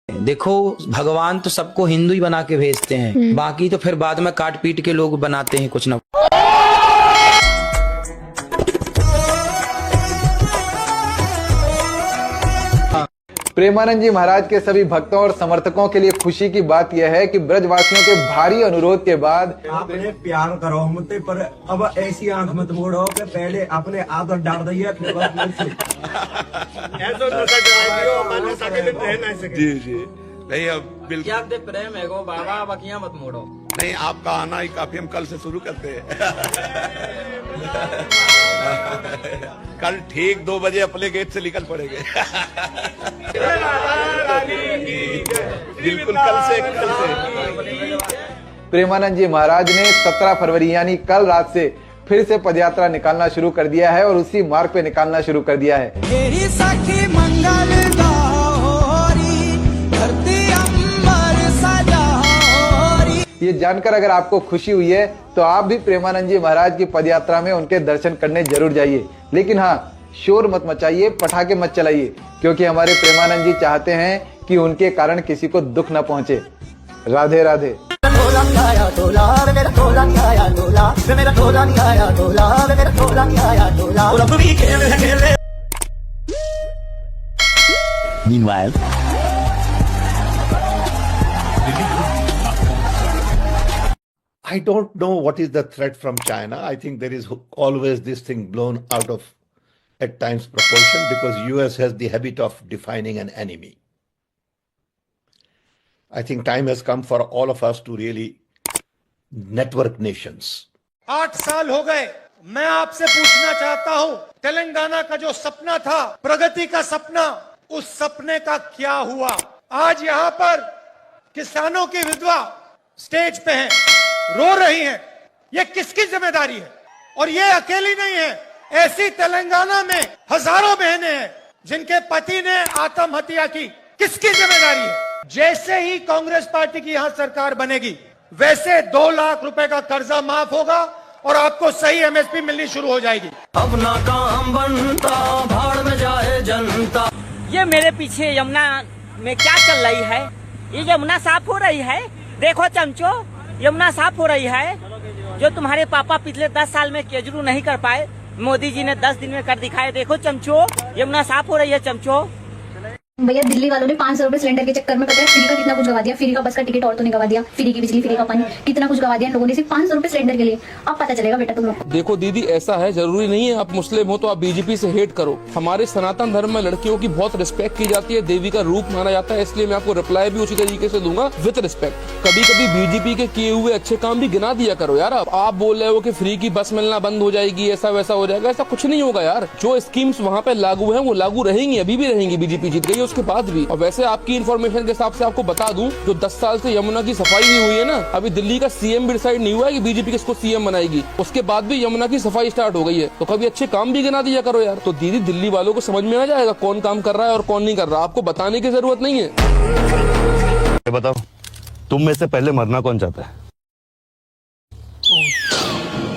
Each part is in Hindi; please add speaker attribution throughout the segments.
Speaker 1: देखो भगवान तो सबको हिंदू ही बना के भेजते हैं, बाकी तो फिर बाद में काट पीट के लोग बनाते हैं कुछ ना।
Speaker 2: प्रेमानंद जी महाराज के सभी भक्तों और समर्थकों के लिए खुशी की बात यह है कि ब्रजवासियों के भारी अनुरोध के बाद
Speaker 3: आपने प्यार करो मुझे, पर अब ऐसी आंख मत मोड़ो कि पहले अपने आदत डाल दी है।
Speaker 4: जी जी नहीं, अब बिल्कुल
Speaker 5: प्रेम है गो बाबा, बकिया मत मोड़ो।
Speaker 4: नहीं, आपका आना ही काफी, हम कल से शुरू करते हैं। कल ठीक 2 बजे अपने गेट से निकल पड़ेंगे। बिल्कुल कल से।
Speaker 2: प्रेमानंद जी महाराज ने 17 फरवरी यानी कल रात से फिर से पदयात्रा निकालना शुरू कर दिया है और उसी मार्ग पे निकालना शुरू कर दिया है। ये जानकर अगर आपको खुशी हुई है तो आप भी प्रेमानंद जी महाराज की पदयात्रा में उनके दर्शन करने जरूर जाइए, लेकिन हाँ, शोर मत मचाइए, पटाखे मत चलाइए, क्योंकि हमारे प्रेमानंद जी चाहते हैं कि उनके कारण किसी को दुख न पहुंचे। Radhe Radhe.
Speaker 6: Meanwhile,
Speaker 7: I don't know what is the threat from China. I think there is always this thing blown out of at times proportion because US has the habit of defining an enemy. I think time has come for all of us to really network nations.
Speaker 8: 8 साल हो गए। मैं आपसे पूछना चाहता हूं, तेलंगाना का जो सपना था, प्रगति का सपना, उस सपने का क्या हुआ? आज यहां पर किसानों की विधवा स्टेज पे हैं, रो रही हैं। ये किसकी जिम्मेदारी है? और ये अकेली नहीं है, ऐसी तेलंगाना में हजारों बहनें हैं जिनके पति ने आत्महत्या की। किसकी जिम्मेदारी है? जैसे ही कांग्रेस पार्टी की यहां सरकार बनेगी, वैसे 2 लाख रुपए का कर्जा माफ होगा और आपको सही एमएसपी मिलनी शुरू हो जाएगी।
Speaker 5: अब ना काम बनता, भाड़ में जाए जनता।
Speaker 9: ये मेरे पीछे यमुना में क्या चल रही है? ये यमुना साफ हो रही है। देखो चमचो, यमुना साफ हो रही है। जो तुम्हारे पापा पिछले 10 साल में केजरू नहीं कर पाए, मोदी जी ने 10 दिन में कर दिखाए। देखो चमचो, यमुना साफ हो रही है चमचो।
Speaker 10: भैया दिल्ली वालों ने 500 रुपए सिलेंडर के चक्कर में पता है फ्री का कितना कुछ गवा दिया। फ्री का बस का टिकट और तो नहीं गवा दिया, फ्री की बिजली, फ्री का पानी, कितना कुछ गवा दिया लोगों ने सिर्फ 500 रुपए सिलेंडर के लिए। अब पता चलेगा बेटा तुम लोग।
Speaker 11: देखो दीदी, ऐसा है, जरूरी नहीं है आप मुस्लिम हो तो आप बीजेपी से हेट करो। हमारे सनातन धर्म में लड़कियों की बहुत रिस्पेक्ट की जाती है, देवी का रूप माना जाता है, इसलिए मैं आपको रिप्लाई भी उसी तरीके से दूंगा, विद रिस्पेक्ट। कभी कभी बीजेपी के किए हुए अच्छे काम भी गिना दिया करो यार। आप बोल रहे हो कि फ्री की बस मिलना बंद हो जाएगी, ऐसा वैसा हो जाएगा, ऐसा कुछ नहीं होगा यार। जो स्कीम्स वहाँ पे लागू है वो लागू रहेंगी, अभी भी रहेंगी, बीजेपी जीत गई है उसके बाद भी। और वैसे आपकी इन्फॉर्मेशन के हिसाब से आपको बता दूं, जो 10 साल से यमुना की सफाई नहीं हुई है ना, अभी दिल्ली का सीएम भी डिसाइड नहीं हुआ है कि बीजेपी किसको सीएम बनाएगी, उसके बाद भी यमुना की सफाई स्टार्ट हो गई है। तो कभी अच्छे काम भी गिना दिया करो यार। तो दीदी, दिल्ली वालों को समझ में आ जाएगा कौन काम कर रहा है और कौन नहीं कर रहा, आपको बताने की जरूरत नहीं है।
Speaker 6: बताओ, तुम में से पहले मरना कौन चाहता है?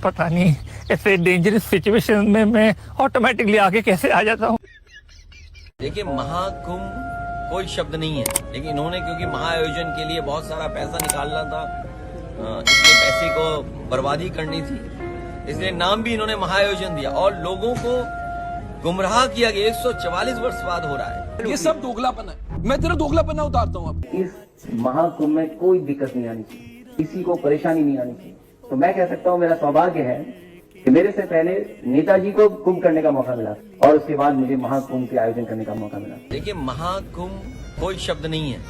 Speaker 12: पता नहीं, ऐसे डेंजरस सिचुएशन में मैं ऑटोमेटिकली आगे कैसे आ जाता हूँ।
Speaker 5: देखिए, महाकुंभ कोई शब्द नहीं है, लेकिन इन्होंने क्योंकि महाआयोजन के लिए बहुत सारा पैसा निकालना था, इसलिए पैसे को बर्बादी करनी थी, इसलिए नाम भी इन्होंने महाआयोजन दिया और लोगों को गुमराह किया गया। 144 वर्ष बाद हो रहा है।
Speaker 11: ये सब दोगलापन है, मैं तेरा दोगलापन उतारता हूँ। अब
Speaker 13: इस महाकुंभ में कोई दिक्कत नहीं आनी चाहिए, किसी को परेशानी नहीं आनी चाहिए। तो मैं कह सकता हूँ, मेरा सौभाग्य है कि मेरे से पहले नेताजी को कुंभ करने का मौका मिला और उसके बाद मुझे महाकुंभ के आयोजन करने का मौका मिला।
Speaker 5: देखिए, महाकुंभ कोई शब्द नहीं है।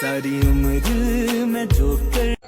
Speaker 3: सारी उम्र में जो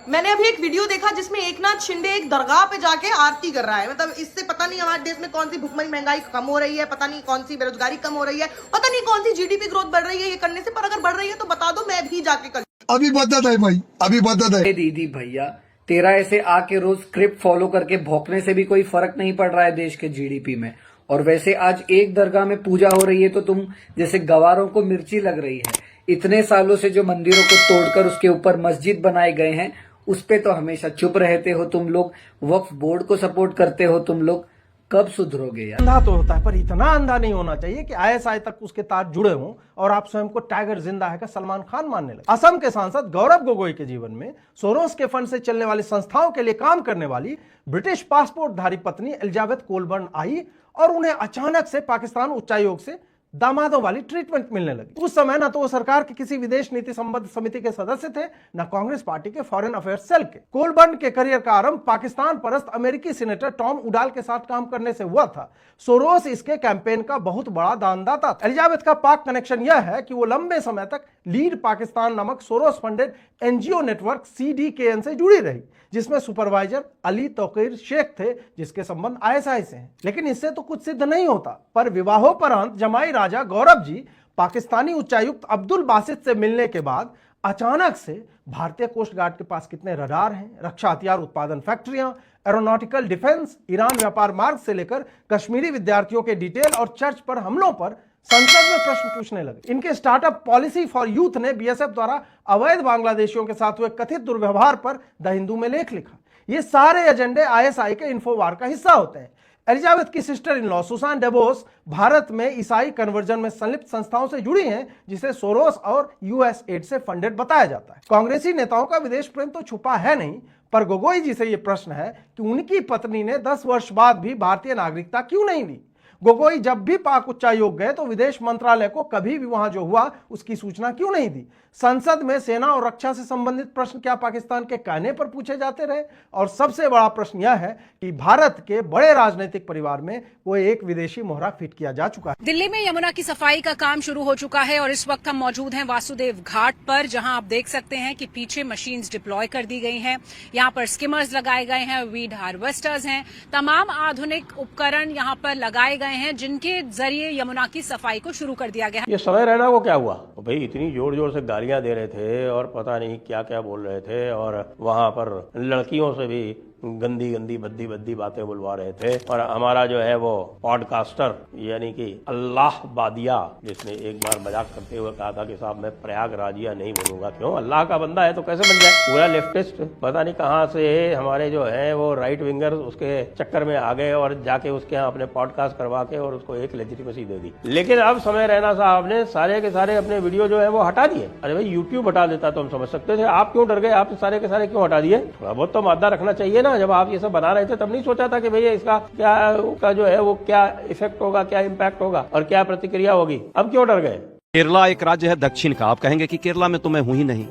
Speaker 14: मैंने अभी एक वीडियो देखा जिसमें एकनाथ शिंदे एक दरगाह पे जाके आरती कर रहा है। मतलब इससे पता नहीं हमारे देश में कौन सी भुखमरी महंगाई कम हो रही है, पता नहीं कौन सी बेरोजगारी कम हो रही है, पता नहीं कौन सी जीडीपी ग्रोथ बढ़ रही है ये करने से। पर अगर बढ़ रही है तो बता दो, मैं भी जाके कर।
Speaker 3: अभी बदत है भाई, अभी बदत है।
Speaker 12: दीदी भैया, तेरा ऐसे आके रोज स्क्रिप्ट फॉलो करके भौंकने से भी कोई फर्क नहीं पड़ रहा है देश के जीडीपी में। और वैसे आज एक दरगाह में पूजा हो रही है तो तुम जैसे गवारों को मिर्ची लग रही है। इतने सालों से जो मंदिरों को तोड़कर उसके ऊपर मस्जिद बनाए गए हैं, उस पे तो हमेशा चुप रहते हो तुम लोग। वक्फ बोर्ड को सपोर्ट करते हो तुम लोग। कब सुधरोगे यार?
Speaker 8: अंधा तो होता है पर इतना अंधा नहीं होना चाहिए कि ISI तक उसके तार जुड़े हों और आप स्वयं को टाइगर जिंदा है का सलमान खान मानने लगे। असम के सांसद गौरव गोगोई के जीवन में सोरोस के फंड से चलने वाली संस्थाओं के लिए काम करने वाली ब्रिटिश पासपोर्टधारी पत्नी एलिजाबेथ कोलबर्न आई और उन्हें अचानक से पाकिस्तान उच्चायोग से दामादों वाली ट्रीटमेंट मिलने लगी। उस समय न तो वो सरकार के किसी विदेश नीति संबंध समिति के सदस्य थे, न कांग्रेस पार्टी के फॉरेन अफेयर्स सेल के। कोलबर्न के करियर का आरंभ पाकिस्तान परस्त अमेरिकी सीनेटर टॉम उडाल के साथ काम करने से हुआ था। सोरोस इसके कैंपेन का बहुत बड़ा दानदाता था। एलिजाबेथ का पाक कनेक्शन यह है कि वो लंबे समय तक लीड पाकिस्तान नामक Soros funded NGO network CDKN से जुड़ी रही, जिसमें सुपरवाइजर अली तौकीर शेख थे, जिसके संबंध ISI से हैं। लेकिन इससे तो कुछ सिद्ध नहीं होता। पर विवाहोपरांत जमाई राजा गौरव जी पाकिस्तानी उच्चायुक्त अब्दुल बासित से मिलने के बाद अचानक से भारतीय कोस्ट गार्ड के पास कितने रडार हैं, रक्षा हथियार उत्पादन फैक्ट्रियां, एरोनॉटिकल डिफेंस, ईरान व्यापार मार्ग से लेकर कश्मीरी विद्यार्थियों के डिटेल और चर्च पर हमलों पर संसद में प्रश्न पूछने लगे। इनके स्टार्टअप पॉलिसी फॉर यूथ ने BSF द्वारा अवैध बांग्लादेशियों के साथ हुए कथित दुर्व्यवहार पर द हिंदू में लेख लिखा। ये सारे एजेंडे ISI के इन्फोवार का हिस्सा होते हैं। एलिजाबेथ की सिस्टर इन लॉ सुसान डेबोस भारत में ईसाई कन्वर्जन में संलिप्त संस्थाओं से जुड़ी हैं, जिसे सोरोस और USAID से फंडेड बताया जाता है। कांग्रेसी नेताओं का विदेश प्रेम तो छुपा है नहीं, पर गोगोई जी से यह प्रश्न है कि उनकी पत्नी ने 10 वर्ष बाद भी भारतीय नागरिकता क्यों नहीं ली। गोगोई जब भी पाक उच्चायोग गए तो विदेश मंत्रालय को कभी भी वहां जो हुआ उसकी सूचना क्यों नहीं दी। संसद में सेना और रक्षा से संबंधित प्रश्न क्या पाकिस्तान के कहने पर पूछे जाते रहे। और सबसे बड़ा प्रश्न यह है कि भारत के बड़े राजनीतिक परिवार में कोई एक विदेशी मोहरा फिट किया जा चुका है।
Speaker 15: दिल्ली में यमुना की सफाई का काम शुरू हो चुका है और इस वक्त हम मौजूद हैं वासुदेव घाट पर, जहां आप देख सकते हैं कि पीछे मशीन्स डिप्लॉय कर दी गई हैं। यहां पर स्किमर्स लगाए गए हैं, वीड हार्वेस्टर्स हैं, तमाम आधुनिक उपकरण यहां पर लगाए गए हैं, जिनके जरिए यमुना की सफाई को शुरू कर दिया गया।
Speaker 13: ये समय रैना को क्या हुआ भाई? इतनी जोर जोर से गालियां दे रहे थे और पता नहीं क्या क्या बोल रहे थे और वहां पर लड़कियों से भी गंदी गंदी बद्दी बद्दी बातें बुलवा रहे थे। और हमारा जो है वो पॉडकास्टर यानी कि अल्लाह बादिया, जिसने एक बार मजाक करते हुए कहा था कि साहब मैं प्रयागराजिया नहीं बनूंगा। क्यों? अल्लाह का बंदा है तो कैसे बन जाए? पूरा लेफ्टिस्ट पता नहीं कहाँ से हमारे जो है वो राइट विंगर उसके चक्कर में आ गए और जाके उसके यहाँ अपने पॉडकास्ट करवा के और उसको एक लेजिटिमेसी दे दी। लेकिन अब समय रैना साहब ने सारे के सारे अपने वीडियो जो है वो हटा दिए। अरे भाई यूट्यूब हटा देता तो हम समझ सकते थे, आप क्यों डर गए? आप सारे के सारे क्यों हटा दिए? थोड़ा बहुत तो मादा रखना चाहिए ना। जब आप ये सब बना रहे थे तब नहीं सोचा था कि भैया इसका क्या का जो है वो क्या इफेक्ट होगा, क्या इम्पैक्ट होगा और क्या प्रतिक्रिया होगी? अब क्यों डर गए?
Speaker 6: केरला एक राज्य है दक्षिण का, आप कहेंगे कि केरला में तो मैं हूं ही नहीं।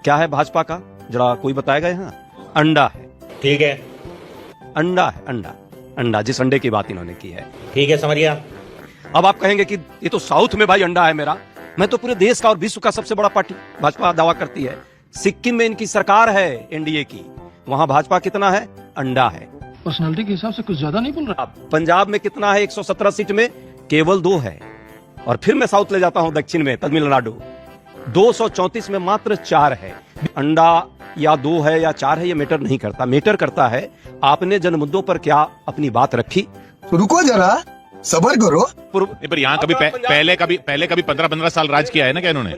Speaker 6: क्या है भाजपा का? जरा कोई बताएगा? यहाँ अंडा है। ठीक है, अंडा है, अंडा अंडा जिस अंडे की बात इन्होंने की है। ठीक है, समझ गया। अब आप कहेंगे कि ये तो साउथ में भाई अंडा है मेरा, मैं तो पूरे देश का और विश्व का सबसे बड़ा पार्टी भाजपा दावा करती है। सिक्किम में इनकी सरकार है एनडीए की, वहां भाजपा कितना है? अंडा है।
Speaker 11: पर्सनालिटी के हिसाब से कुछ ज्यादा नहीं बोल रहा।
Speaker 6: पंजाब में कितना है? 117 सीट में केवल 2 है। और फिर मैं साउथ ले जाता हूं, दक्षिण में तमिलनाडु 234 में मात्र 4 है। अंडा या 2 है या 4 है ये मैटर नहीं करता। मैटर करता है आपने जन मुद्दों पर क्या अपनी बात रखी।
Speaker 16: रुको जरा, सबर करो।
Speaker 4: पर यहाँ कभी पहले कभी 15-15 साल राज किया है ना क्या इन्होंने?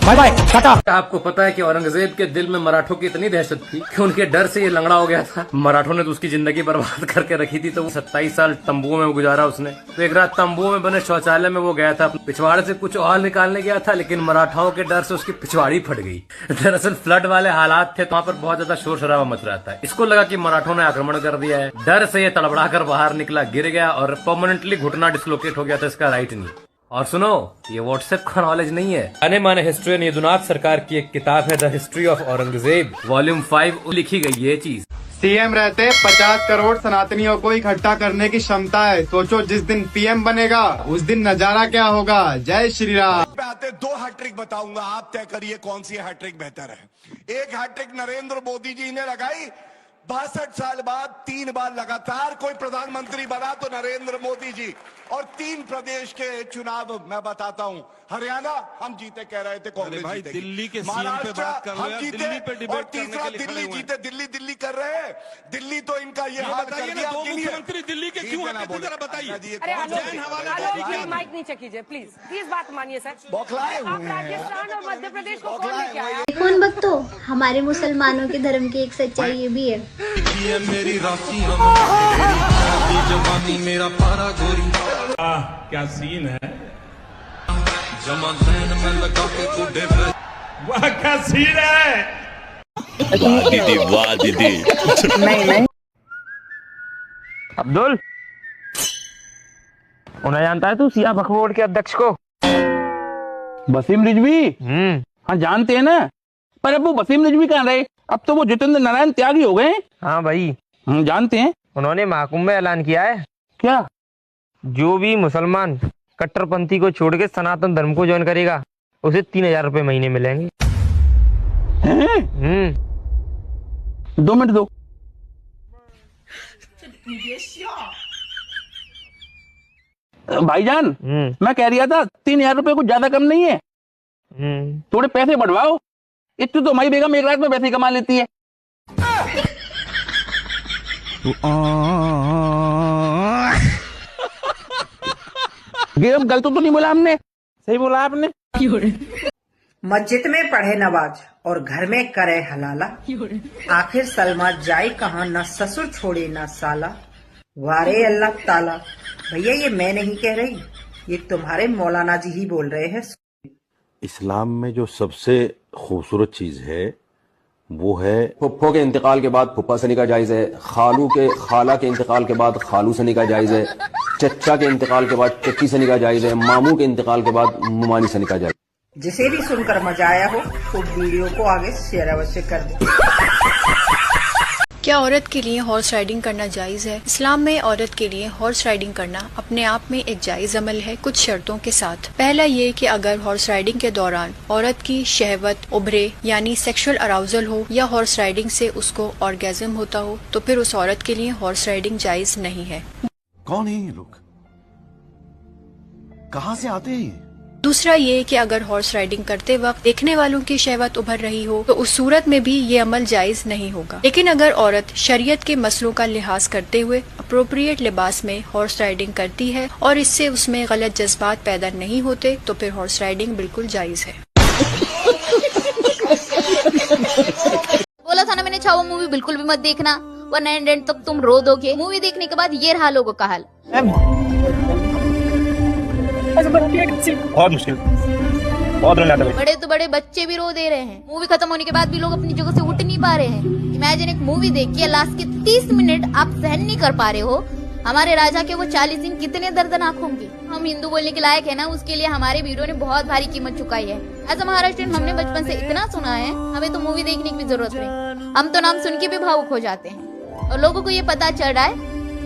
Speaker 11: Bye bye, tata. आपको पता है कि औरंगजेब के दिल में मराठों की इतनी दहशत थी कि उनके डर से ये लंगड़ा हो गया था। मराठों ने तो उसकी जिंदगी बर्बाद करके रखी थी, तो 27 साल तंबुओं में गुजारा उसने। तो एक रात तंबुओं में बने शौचालय में वो गया था, पिछवाड़े से कुछ और निकालने गया था, लेकिन मराठाओं के डर से उसकी पिछवाड़ी फट गई। दरअसल फ्लड वाले हालात थे, तो वहाँ पर बहुत ज्यादा शोर शराबा मच रहा था। इसको लगा कि मराठों ने आक्रमण कर दिया है। डर से ये तड़बड़ा कर बाहर निकला, गिर गया और परमानेंटली घुटना डिसलोकेट हो गया था इसका राइट नी। और सुनो, ये व्हाट्सएप का नॉलेज नहीं है। आने माने हिस्ट्रियन यदुनाथ सरकार की एक किताब है the history of Aurangzeb volume 5 लिखी गई ये चीज।
Speaker 17: सीएम रहते 50 करोड़ सनातनियों को इकट्ठा करने की क्षमता है। सोचो जिस दिन पीएम बनेगा उस दिन नजारा क्या होगा। जय श्री राम।
Speaker 4: आते 2 हैट्रिक बताऊंगा, आप तय करिए कौन सी हैट्रिक बेहतर है। एक हैट्रिक नरेंद्र मोदी जी ने लगाई, 62 साल बाद 3 बार लगातार कोई प्रधानमंत्री बना तो नरेंद्र मोदी जी, और 3 प्रदेश के चुनाव मैं बताता हूं। हरियाणा हम जीते कह रहे थे कांग्रेस
Speaker 11: भाई
Speaker 4: जीतेगी।
Speaker 11: दिल्ली के सीएम पे
Speaker 4: महाराष्ट्र
Speaker 11: बात कर लो
Speaker 4: हम
Speaker 11: यार,
Speaker 4: जीते
Speaker 11: दिल्ली पे डिबेट
Speaker 4: और
Speaker 11: करने
Speaker 4: तीसरा
Speaker 11: के लिए
Speaker 4: दिल्ली
Speaker 11: खड़े हुए
Speaker 4: जीते। दिल्ली दिल्ली कर रहे हैं। दिल्ली तो इनका ये हाल कर
Speaker 11: बताइए
Speaker 4: दिया
Speaker 11: ना, दो
Speaker 4: आपके लिए।
Speaker 11: मुख्यमंत्री दिल्ली के क्यों हैं? कितनी तरह बताइए।
Speaker 14: अरे आलोक माइक नीचे कीजिए प्लीज बात मानिए सर।
Speaker 4: बौखलाए हुए
Speaker 14: आप राजस्थान और मध्य प्रदेश को कौन लेके आया?
Speaker 10: कौन भक्तो हमारे मुसलमानों के धर्म की एक सच्चाई ये भी है।
Speaker 11: मेरी राशि जवानी मेरा पारा गोरी क्या सीन है। में लगा के कुडे पे वाह क्या सीन है।
Speaker 6: दीदी वाह दीदी।
Speaker 9: नहीं अब्दुल, उन्हें जानता है तू सिया बखबोर्ड के अध्यक्ष को?
Speaker 18: वसीम रिजवी? हाँ जानते हैं ना, पर अब वो वसीम रिजवी कहाँ रहे? अब तो वो जितेंद्र नारायण त्यागी हो गए।
Speaker 9: हाँ भाई
Speaker 18: जानते हैं।
Speaker 9: उन्होंने महाकुंभ में ऐलान किया है।
Speaker 18: क्या?
Speaker 9: जो भी मुसलमान कट्टरपंथी को छोड़ के सनातन धर्म को ज्वाइन करेगा उसे 3000 रुपए महीने मिलेंगे।
Speaker 18: 2 मिनट दो। भाईजान मैं कह रहा था 3000 रुपए कुछ ज्यादा कम नहीं है? थोड़े पैसे बढ़वाओ। इतने तो हमारी बेगम एक रात में पैसे कमा लेती है। बेगम गलत तो नहीं बोला हमने? सही बोला आपने।
Speaker 19: मस्जिद में पढ़े नमाज और घर में करे हलाला, आखिर सलमा जाए कहाँ, न ससुर छोड़े न साला। वारे अल्लाह ताला। भैया ये मैं नहीं कह रही, ये तुम्हारे मौलाना जी ही बोल रहे हैं।
Speaker 6: इस्लाम में जो सबसे खूबसूरत चीज है वो है
Speaker 20: फुफ्फो के इंतकाल के बाद फुफ्फा सनी का जायज है, खाला के इंतकाल के बाद खालू सनी का जायज है, चच्चा के इंतकाल के बाद चच्ची सनी का जायज है, मामू के इंतकाल के बाद मुमानी सनी का जायज।
Speaker 19: जिसे भी सुनकर मजा आया हो तो वीडियो को आगे शेयर अवश्य कर दे।
Speaker 15: क्या औरत के लिए हॉर्स राइडिंग करना जायज है? इस्लाम में औरत के लिए हॉर्स राइडिंग करना अपने आप में एक जायज अमल है, कुछ शर्तों के साथ। पहला ये कि अगर हॉर्स राइडिंग के दौरान औरत की शहवत उभरे यानी सेक्सुअल अराउजल हो या हॉर्स राइडिंग से उसको ऑर्गेज्म होता हो तो फिर उस औरत के लिए हॉर्स राइडिंग जायज नहीं है।
Speaker 6: कौन है ये लोग? कहाँ से आते हैं?
Speaker 15: दूसरा ये कि अगर हॉर्स राइडिंग करते वक्त देखने वालों की शहवत उभर रही हो तो उस सूरत में भी ये अमल जायज नहीं होगा। लेकिन अगर औरत शरीयत के मसलों का लिहाज करते हुए अप्रोप्रिएट लिबास में हॉर्स राइडिंग करती है और इससे उसमें गलत जज्बात पैदा नहीं होते तो फिर हॉर्स राइडिंग बिल्कुल जायज है।
Speaker 10: बोला था ना मैंने, छावा मूवी बिल्कुल भी मत देखना वरना एंड तक तुम रो दोगे। मूवी देखने के बाद ये रहा लोगों का हाल।
Speaker 18: बहुत मुश्किल, बहुत
Speaker 10: बड़े तो बड़े बच्चे भी रो दे रहे हैं। मूवी खत्म होने के बाद भी लोग अपनी जगह से उठ नहीं पा रहे हैं। इमेजिन एक मूवी देखिए, लास्ट के 30 मिनट आप सहन नहीं कर पा रहे हो। हमारे राजा के वो 40 दिन कितने दर्दनाक होंगे। हम हिंदू बोलने के लायक है ना, उसके लिए हमारे वीरों ने बहुत भारी कीमत चुकाई है। ऐसा महाराष्ट्र हमने बचपन से इतना सुना है, हमें तो मूवी देखने की भी जरूरत नहीं। हम तो नाम सुन के भी भावुक हो जाते हैं। और लोगों को ये पता चल रहा है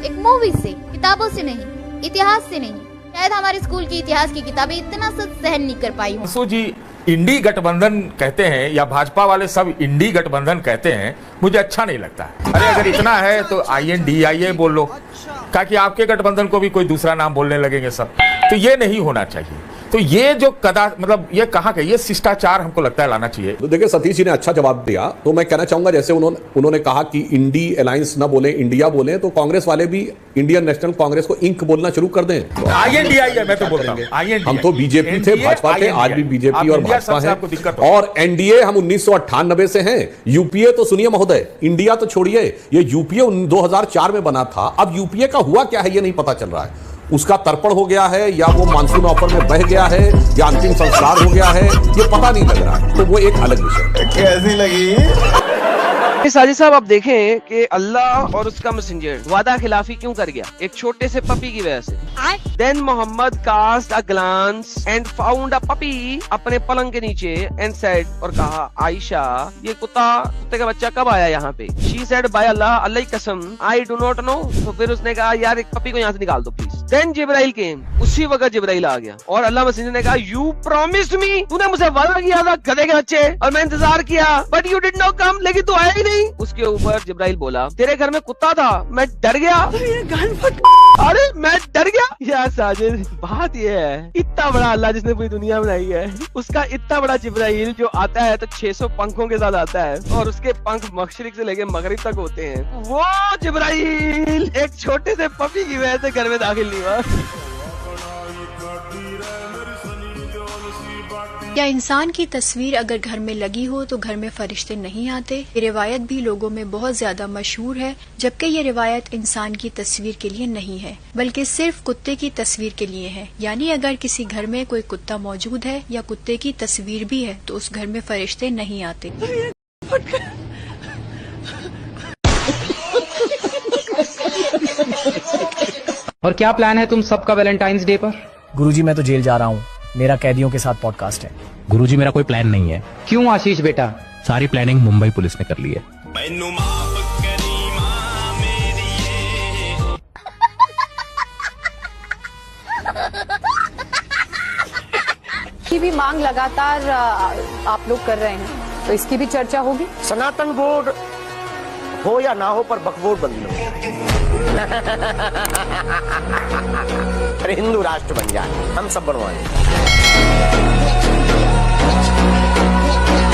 Speaker 10: एक मूवी से, किताबों से नहीं, इतिहास से नहीं। शायद हमारे स्कूल की इतिहास की किताबें इतना सच सहन नहीं कर पाई हूँ।
Speaker 21: जी इंडी गठबंधन कहते हैं या भाजपा वाले सब इंडी गठबंधन कहते हैं, मुझे अच्छा नहीं लगता। अरे अगर इतना है तो INDIA बोल लो, ताकि आपके गठबंधन को भी कोई दूसरा नाम बोलने लगेंगे सब। तो ये नहीं होना चाहिए। तो ये जो मतलब ये कहाँ का ये शिष्टाचार हमको लगता है लाना चाहिए।
Speaker 22: तो देखिए सतीश जी ने अच्छा जवाब दिया, तो मैं कहना चाहूंगा जैसे उन्होंने कहा कि इंडी अलायंस ना बोले इंडिया बोले, तो कांग्रेस वाले भी इंडियन नेशनल कांग्रेस को इंक बोलना शुरू कर दें। तो
Speaker 21: INDIA मैं तो बोल रहा हूं,
Speaker 22: हम तो बीजेपी थे, भाजपा थे, आज भी बीजेपी और भाजपा है। और NDA हम 1998 से हैं। यूपीए तो सुनिए महोदय, इंडिया तो छोड़िए, ये यूपीए 2004 में बना था। अब यूपीए का हुआ क्या है ये नहीं पता चल रहा है। उसका तर्पण हो गया है या वो मानसून ऑफर में बह गया है या अंतिम संस्कार हो गया है, ये पता नहीं लग रहा है। तो वो एक अलग विषय है।
Speaker 21: कैसी लगी
Speaker 23: साजिद साहब? आप देखें कि अल्लाह और उसका मैसेंजर वादा खिलाफी क्यों कर गया? एक छोटे से पपी की वजह से। Then Mohammed cast a glance and found a puppy अपने पलंग के नीचे एंड सेड, और कहा आयशा ये कुत्ते का बच्चा कब आया यहाँ पे? शी सेड बाय अल्लाह, अल्लाह की कसम आई डू नॉट नो। तो फिर उसने कहा यार एक पपी को यहाँ से निकाल दो प्लीज। देन जिब्राइल केम, उसी वक्त जिब्राइल आ गया और अल्लाह मैसेंजर ने कहा यू प्रॉमिस्ड मी, तूने मुझे वादा किया था गधे के बच्चे, और मैं इंतजार किया but you did not come, लेकिन तू आया ही नहीं। नहीं। उसके ऊपर जिब्राइल बोला तेरे घर में कुत्ता था, मैं डर गया। अरे मैं डर गया। यार साजिद, बात ये है इतना बड़ा अल्लाह जिसने पूरी दुनिया बनाई है, उसका इतना बड़ा जिब्राइल जो आता है तो 600 पंखों के साथ आता है और उसके पंख मशरिक से लेके मगरिब तक होते हैं। वो जिब्राइल एक छोटे से पपी की वजह से घर में दाखिल नहीं हुआ।
Speaker 1: क्या इंसान की तस्वीर अगर घर में लगी हो तो घर में फरिश्ते नहीं आते? ये रिवायत भी लोगों में बहुत ज्यादा मशहूर है, जबकि ये रिवायत इंसान की तस्वीर के लिए नहीं है बल्कि सिर्फ कुत्ते की तस्वीर के लिए है। यानी अगर किसी घर में कोई कुत्ता मौजूद है या कुत्ते की तस्वीर भी है तो उस घर में फरिश्ते नहीं आते।
Speaker 2: और क्या प्लान है तुम सबका वैलेंटाइंस डे पर?
Speaker 7: गुरुजी मैं तो जेल जा रहा हूँ, मेरा कैदियों के साथ पॉडकास्ट है।
Speaker 2: गुरुजी मेरा कोई प्लान नहीं है। क्यों आशीष बेटा?
Speaker 7: सारी प्लानिंग मुंबई पुलिस ने कर ली है।
Speaker 24: की भी मांग लगातार आप लोग कर रहे हैं, तो इसकी भी चर्चा होगी।
Speaker 25: सनातन बोर्ड हो या ना हो पर बकवोट बंद हो, अरे हिंदू राष्ट्र बन जाए, हम सब बनवाएं।